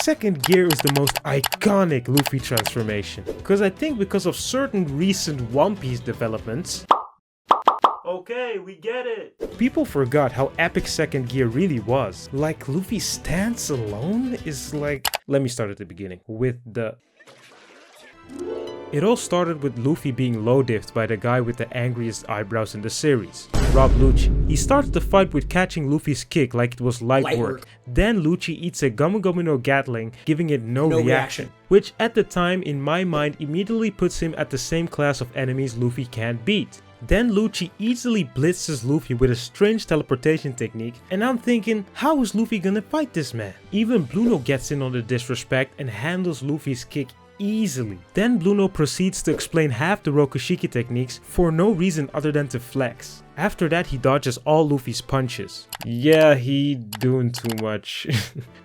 second gear is the most iconic Luffy transformation. Cause I think because of certain recent One Piece developments, okay, we get it, people forgot how epic second gear really was. Like, Luffy's stance alone is like... Let me start at the beginning with the... It all started with Luffy being low-diffed by the guy with the angriest eyebrows in the series, Rob Lucci. He starts the fight with catching Luffy's kick like it was light work. Then Lucci eats a Gomu Gomu no Gatling, giving it no reaction. Which at the time, in my mind, immediately puts him at the same class of enemies Luffy can't beat. Then Lucci easily blitzes Luffy with a strange teleportation technique, and I'm thinking, how is Luffy gonna fight this man? Even Bluno gets in on the disrespect and handles Luffy's kick easily. Then Bluno proceeds to explain half the Rokushiki techniques for no reason other than to flex. After that, he dodges all Luffy's punches. Yeah, he doing too much.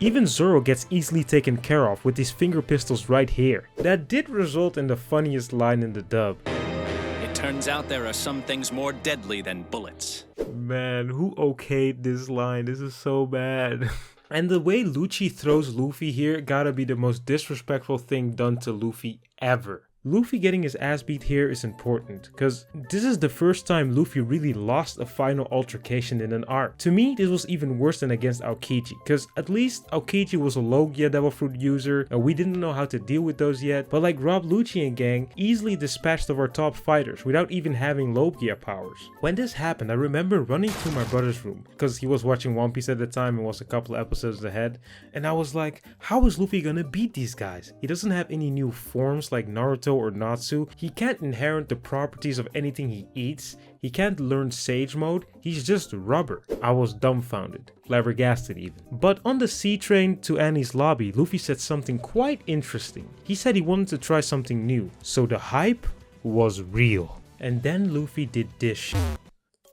Even Zoro gets easily taken care of with his finger pistols right here. That did result in the funniest line in the dub. It turns out there are some things more deadly than bullets. Man, who okayed this line? This is so bad. And the way Lucci throws Luffy here gotta be the most disrespectful thing done to Luffy ever. Luffy getting his ass beat here is important, cause this is the first time Luffy really lost a final altercation in an arc. To me, this was even worse than against Aokiji, cause at least Aokiji was a Logia Devil Fruit user, and we didn't know how to deal with those yet, but like Rob Lucci and gang easily dispatched of our top fighters without even having Logia powers. When this happened, I remember running to my brother's room, cause he was watching One Piece at the time and was a couple episodes ahead, and I was like, how is Luffy gonna beat these guys? He doesn't have any new forms like Naruto or Natsu, he can't inherit the properties of anything he eats, he can't learn Sage Mode, he's just rubber. I was dumbfounded, flabbergasted even. But on the sea train to Annie's lobby, Luffy said something quite interesting. He said he wanted to try something new, so the hype was real. And then Luffy did this shit.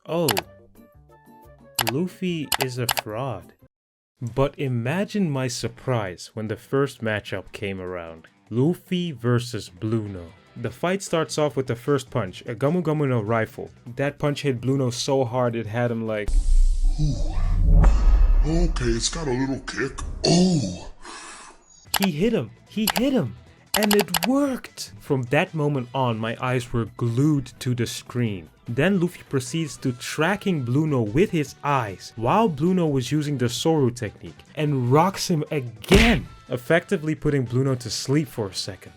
Oh, Luffy is a fraud. But imagine my surprise when the first matchup came around. Luffy versus Bluno. The fight starts off with the first punch, a Gomu Gomu no rifle. That punch hit Bluno so hard it had him like... Ooh. Okay, it's got a little kick. Oh! He hit him, and it worked! From that moment on, my eyes were glued to the screen. Then Luffy proceeds to tracking Bluno with his eyes while Bluno was using the Soru technique and rocks him again, effectively putting Bluno to sleep for a second.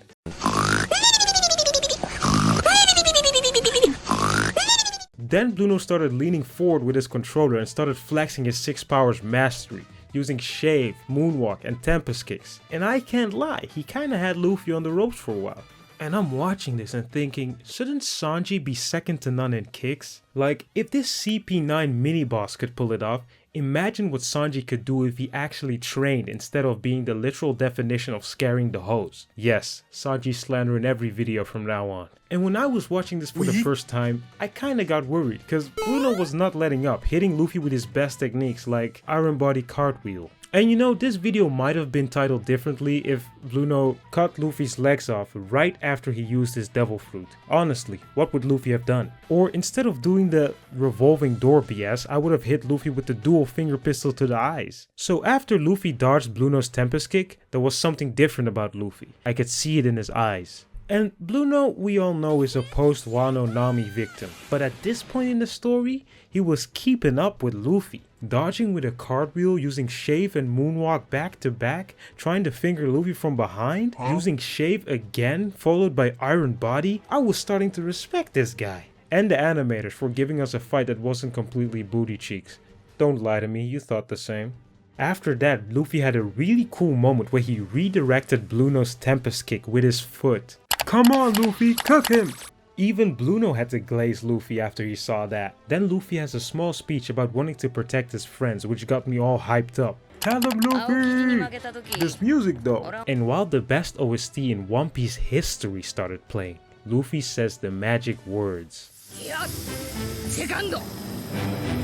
Then Bluno started leaning forward with his controller and started flexing his 6 powers mastery, using Shave, Moonwalk and Tempest Kicks. And I can't lie, he kinda had Luffy on the ropes for a while. And I'm watching this and thinking, shouldn't Sanji be second to none in kicks? Like, if this CP9 mini-boss could pull it off, imagine what Sanji could do if he actually trained instead of being the literal definition of scaring the hoes. Yes, Sanji slander in every video from now on. And when I was watching this for the first time, I kinda got worried, cause Bluno was not letting up, hitting Luffy with his best techniques like Iron Body Cartwheel. And you know, this video might have been titled differently if Bluno cut Luffy's legs off right after he used his Devil Fruit. Honestly, what would Luffy have done? Or instead of doing the revolving door BS, I would have hit Luffy with the dual finger pistol to the eyes. So after Luffy dodged Bluno's Tempest Kick, there was something different about Luffy. I could see it in his eyes. And Bluno, we all know, is a post-Wano Nami victim, but at this point in the story, he was keeping up with Luffy. Dodging with a cartwheel, using Shave and Moonwalk back to back, trying to finger Luffy from behind, using Shave again, followed by Iron Body. I was starting to respect this guy. And the animators for giving us a fight that wasn't completely booty cheeks. Don't lie to me, you thought the same. After that, Luffy had a really cool moment where he redirected Bluno's Tempest Kick with his foot. Come on Luffy, cook him! Even Bluno had to glaze Luffy after he saw that. Then Luffy has a small speech about wanting to protect his friends, which got me all hyped up. Tell him Luffy! This music though! And while the best OST in One Piece history started playing, Luffy says the magic words.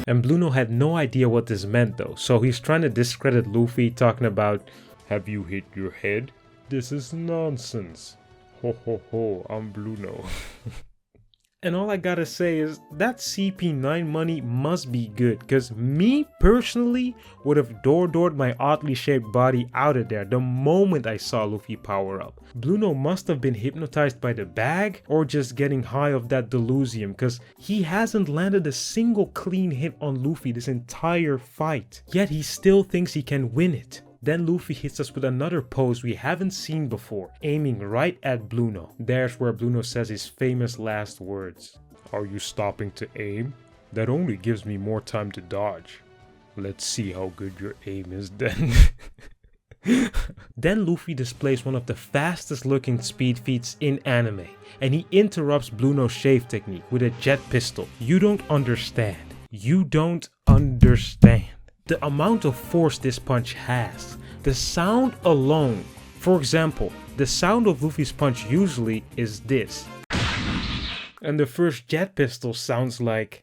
And Bluno had no idea what this meant though, so he's trying to discredit Luffy, talking about, have you hit your head? This is nonsense. Ho ho ho, I'm Bluno. And all I gotta say is that CP9 money must be good, cause me personally would have doored my oddly shaped body out of there the moment I saw Luffy power up. Bluno must have been hypnotized by the bag or just getting high off that delusium, cause he hasn't landed a single clean hit on Luffy this entire fight, yet he still thinks he can win it. Then Luffy hits us with another pose we haven't seen before, aiming right at Bluno. There's where Bluno says his famous last words. Are you stopping to aim? That only gives me more time to dodge. Let's see how good your aim is then. Then Luffy displays one of the fastest looking speed feats in anime, and he interrupts Bluno's shave technique with a jet pistol. You don't understand. You don't understand. The amount of force this punch has, the sound alone. For example, the sound of Luffy's punch usually is this. And the first jet pistol sounds like...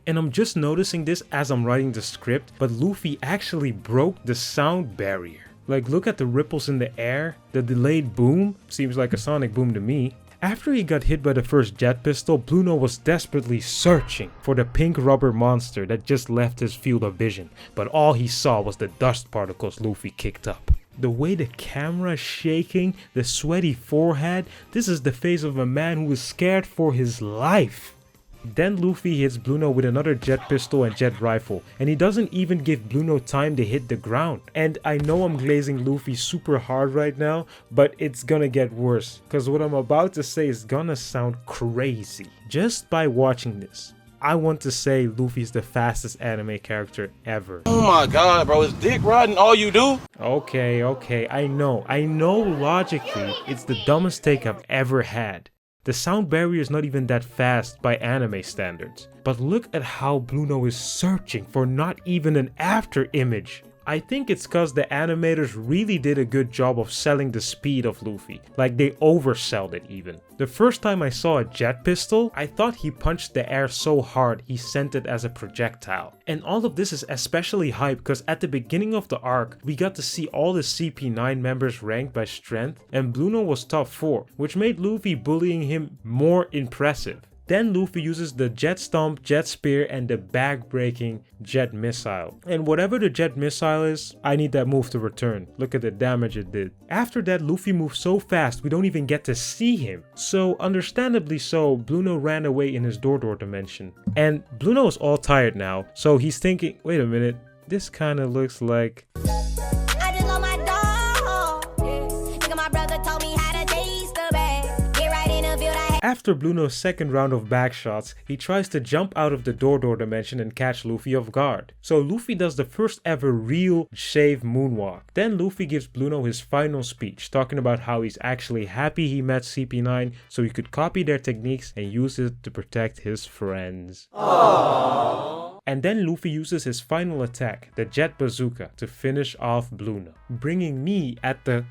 And I'm just noticing this as I'm writing the script, but Luffy actually broke the sound barrier. Like, look at the ripples in the air, the delayed boom, seems like a sonic boom to me. After he got hit by the first jet pistol, Bluno was desperately searching for the pink rubber monster that just left his field of vision, but all he saw was the dust particles Luffy kicked up. The way the camera is shaking, the sweaty forehead, this is the face of a man who is scared for his life. Then Luffy hits Bluno with another jet pistol and jet rifle, and he doesn't even give Bluno time to hit the ground. And I know I'm glazing Luffy super hard right now, but it's gonna get worse, cause what I'm about to say is gonna sound crazy. Just by watching this, I want to say Luffy's the fastest anime character ever. Oh my god, bro, is dick riding all you do? Okay, I know logically it's the dumbest take I've ever had. The sound barrier is not even that fast by anime standards. But look at how Bluno is searching for not even an after image. I think it's cause the animators really did a good job of selling the speed of Luffy. Like, they oversold it even. The first time I saw a jet pistol, I thought he punched the air so hard he sent it as a projectile. And all of this is especially hype because at the beginning of the arc, we got to see all the CP9 members ranked by strength, and Bluno was top 4, which made Luffy bullying him more impressive. Then Luffy uses the jet stomp, jet spear, and the bag-breaking jet missile. And whatever the jet missile is, I need that move to return. Look at the damage it did. After that, Luffy moves so fast we don't even get to see him. So understandably so, Bluno ran away in his Door dimension. And Bluno is all tired now, so he's thinking, wait a minute, this kinda looks like... I just love my dog. Nigga, my brother told me how to taste the bag. Get right in the field. After Bluno's second round of back shots, he tries to jump out of the Door dimension and catch Luffy off guard. So Luffy does the first ever real shave moonwalk. Then Luffy gives Bluno his final speech, talking about how he's actually happy he met CP9 so he could copy their techniques and use it to protect his friends. Aww. And then Luffy uses his final attack, the Jet Bazooka, to finish off Bluno, bringing me at the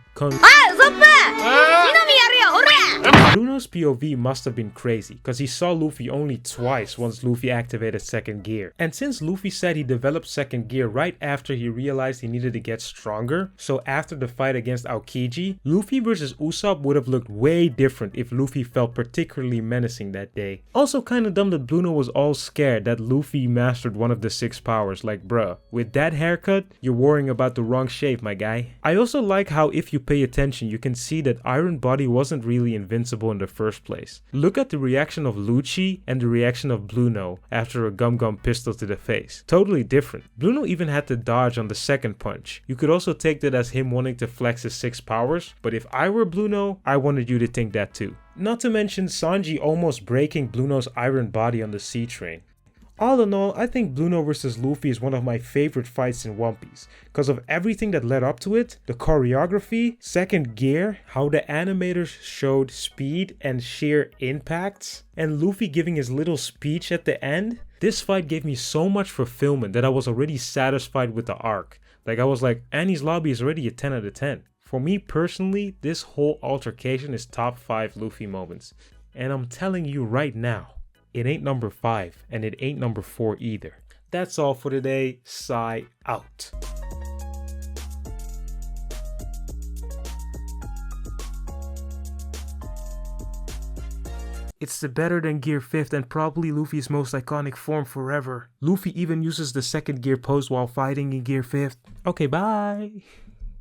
Bluno's POV must have been crazy, cause he saw Luffy only twice once Luffy activated second gear. And since Luffy said he developed second gear right after he realized he needed to get stronger, so after the fight against Aokiji, Luffy vs Usopp would have looked way different if Luffy felt particularly menacing that day. Also kinda dumb that Bluno was all scared that Luffy mastered one of the 6 powers, like bruh, with that haircut, you're worrying about the wrong shape, my guy. I also like how if you pay attention you can see that Iron Body wasn't really invincible in the first place. Look at the reaction of Lucci and the reaction of Bluno after a Gum Gum pistol to the face. Totally different. Bluno even had to dodge on the second punch. You could also take that as him wanting to flex his 6 powers, but if I were Bluno, I wanted you to think that too. Not to mention Sanji almost breaking Bluno's Iron Body on the sea train. All in all, I think Bluno vs Luffy is one of my favorite fights in One Piece, because of everything that led up to it, the choreography, second gear, how the animators showed speed and sheer impacts, and Luffy giving his little speech at the end. This fight gave me so much fulfillment that I was already satisfied with the arc. Like I was like, Enies Lobby is already a 10 out of 10. For me personally, this whole altercation is top 5 Luffy moments. And I'm telling you right now, it ain't number 5, and it ain't number 4 either. That's all for today. Sigh out. It's the better than Gear 5th and probably Luffy's most iconic form forever. Luffy even uses the second gear pose while fighting in Gear 5th. Okay, bye!